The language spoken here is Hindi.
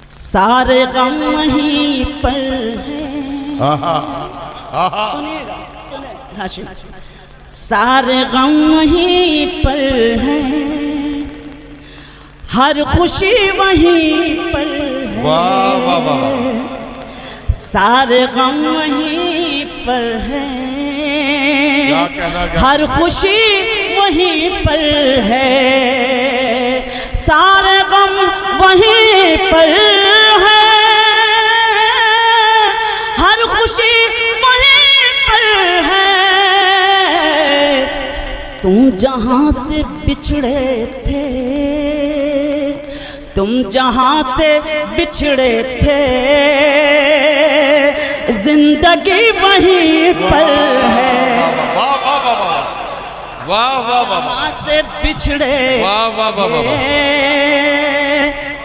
सारे गम वहीं पर है। सुनिएगा, हाशिम। सारे गम वहीं पर है, हर खुशी वहीं पर है। वाह वाह वाह। सारे गम वहीं पर है, क्या कहना क्या? हर खुशी वहीं पर है। सारे गम वहीं पर है, हर खुशी वहीं पर है। तुम जहाँ से बिछड़े थे, तुम जहाँ से बिछड़े थे, जिंदगी वहीं पर है। वाह वाह वाह वाह वाह वाह वाह वाह। जहाँ से बिछड़े वाह वाह वाह वाह।